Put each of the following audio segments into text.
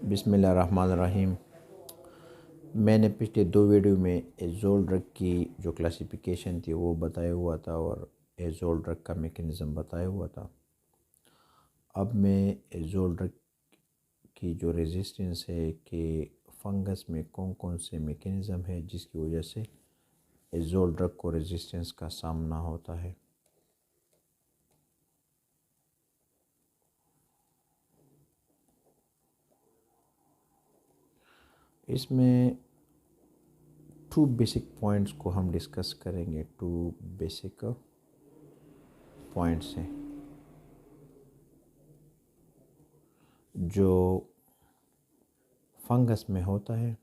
बिस्मिल्लाहिर्रहमानिर्रहीम। मैंने पिछले 2 वीडियो में एज़ोल ड्रग की जो क्लासिफिकेशन थी वो बताया हुआ था और एज़ोल ड्रग का मेकनिज़म बताया हुआ था। अब मैं एज़ोल ड्रग की जो रेजिस्टेंस है कि फंगस में कौन कौन से मेकनिज़म है जिसकी वजह से एज़ोल ड्रग को रेजिस्टेंस का सामना होता है। इसमें 2 बेसिक पॉइंट्स को हम डिस्कस करेंगे। 2 बेसिक पॉइंट्स हैं जो फंगस में होता है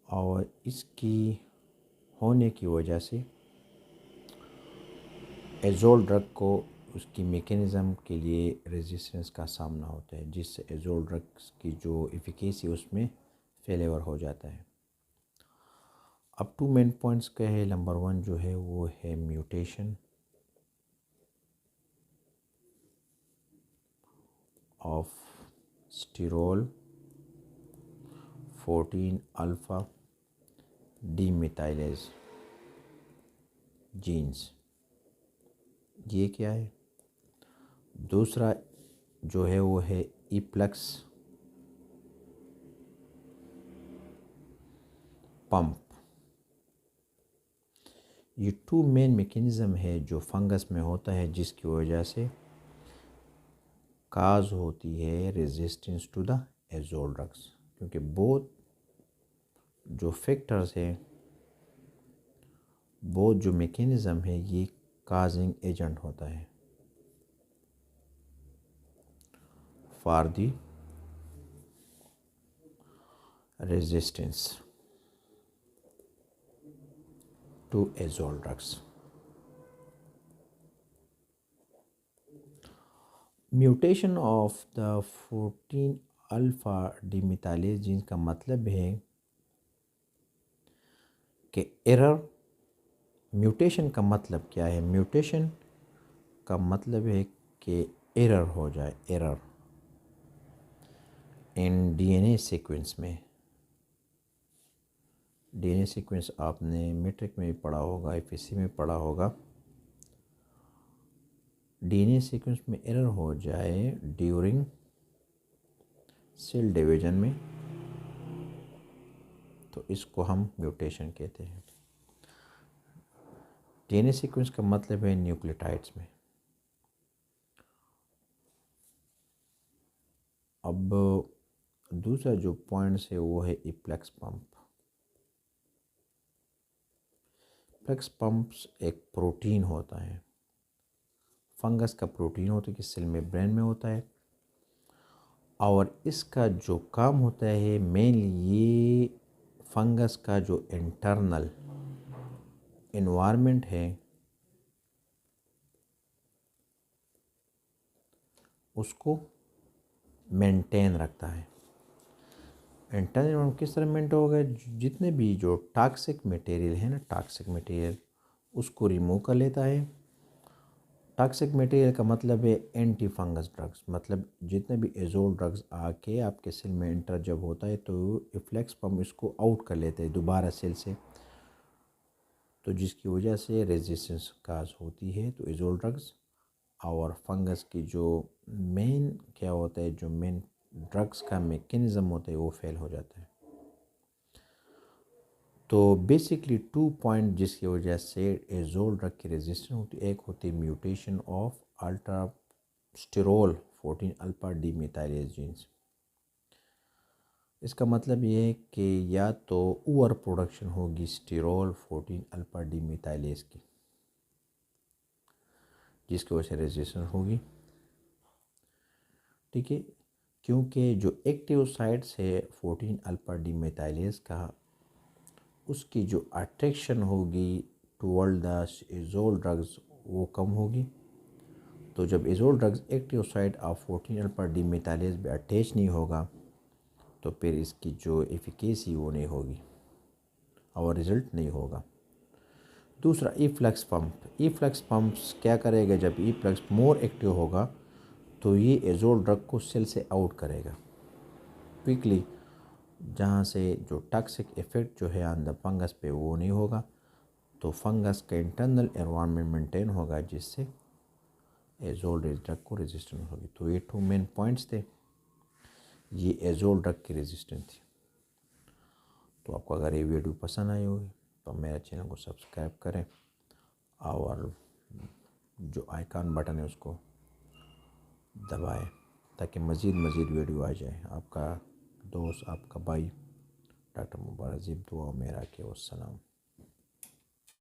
और इसकी होने की वजह से एज़ोल ड्रग को उसकी मेकनिज़म के लिए रेजिस्टेंस का सामना होता है, जिससे एज़ोल ड्रग्स की जो एफिकेसी उसमें फेलेवर हो जाता है। अब 2 मेन पॉइंट्स क्या है। नंबर 1 जो है वो है mutation of स्टिरोल 14 alpha demethylase jeans. ये क्या है। दूसरा जो है वो है इप्लेक्स पंप। ये 2 मेन मैकेनिज़्म है जो फंगस में होता है, जिसकी वजह से काज होती है resistance to the azole drugs, क्योंकि बहुत जो फैक्टर्स हैं, बहुत जो मैकेनिज़्म है, ये काजिंग एजेंट होता है for the resistance to azole drugs. Mutation of the 14 alpha demethylase genes का मतलब है कि एरर। म्यूटेशन का मतलब क्या है। म्यूटेशन का मतलब है कि एरर हो जाए, एरर इन डीएनए सीक्वेंस में। डीएनए सीक्वेंस आपने मैट्रिक में भी पढ़ा होगा, एफएससी में पढ़ा होगा। डीएनए सीक्वेंस में एरर हो जाए ड्यूरिंग सेल डिवीजन में, तो इसको हम म्यूटेशन कहते हैं। डीएनए सीक्वेंस का मतलब है न्यूक्लियोटाइड्स में। अब दूसरा जो पॉइंट्स है वो है इप्लेक्स पंप। इप्लेक्स पंप्स एक प्रोटीन होता है, फंगस का प्रोटीन होता है कि सेल में ब्रेन में होता है, और इसका जो काम होता है मेनली ये फंगस का जो इंटरनल एनवायरनमेंट है उसको मेंटेन रखता है। इंटरनल एनवायरनमेंट किस तरह मेंटेन होगा। जितने भी जो टॉक्सिक मटेरियल है ना, टॉक्सिक मटेरियल उसको रिमूव कर लेता है। टॉक्सिक मटेरियल का मतलब है एंटी फंगस ड्रग्स, मतलब जितने भी एज़ोल ड्रग्स आके आपके सेल में एंटर जब होता है तो इफ्लेक्स पंप इसको आउट कर लेते हैं दोबारा सेल से, तो जिसकी वजह से रेजिस्टेंस काज होती है। तो एज़ोल ड्रग्स और फंगस की जो मेन क्या होता है, जो मेन ड्रग्स का मैकेनिज़्म होता है वो फेल हो जाता है। तो बेसिकली 2 पॉइंट जिसकी वजह से एज़ोल ड्रग की रेजिस्टेंस होती है। एक होती है mutation of ultra sterol 14 alpha demethylase genes. इसका मतलब ये है कि या तो ओवर प्रोडक्शन होगी स्टिरोल 14 अल्फा डीमेथाइलेज की, जिसकी वजह से रेजिस्टेंस होगी। ठीक है, क्योंकि जो एक्टिव साइट्स है 14 अल्फा डीमेथाइलेज का, उसकी जो अट्रैक्शन होगी टुवर्ड द एज़ोल ड्रग्स वो कम होगी। तो जब azole drugs active site of 14 alpha demethylase में अटैच नहीं होगा तो फिर इसकी जो एफिकेसी वो नहीं होगी और रिज़ल्ट नहीं होगा। दूसरा इफ्लक्स पंप। इफ्लक्स पंप्स क्या करेगा, जब इफ्लक्स मोर एक्टिव होगा तो ये एज़ोल ड्रग को सेल से आउट करेगा। क्विकली, जहाँ से जो टॉक्सिक इफ़ेक्ट जो है ऑन द फंगस पे वो नहीं होगा, तो फंगस का इंटरनल एनवायरनमेंट मेंटेन होगा, जिससे एजोल ड्रग को रेजिस्टेंस होगी। तो ये 2 मेन पॉइंट्स थे, ये एजोल ड्रग की रेजिस्टेंस थी। तो आपको अगर ये वीडियो पसंद आई होगी तो मेरे चैनल को सब्सक्राइब करें और जो आइकॉन बटन है उसको दबाएं, ताकि मज़ीद वीडियो आ जाए। आपका दोस्त, आपका भाई डॉक्टर मुबारक ज़िब, दुआ में रखे। वस्सलाम।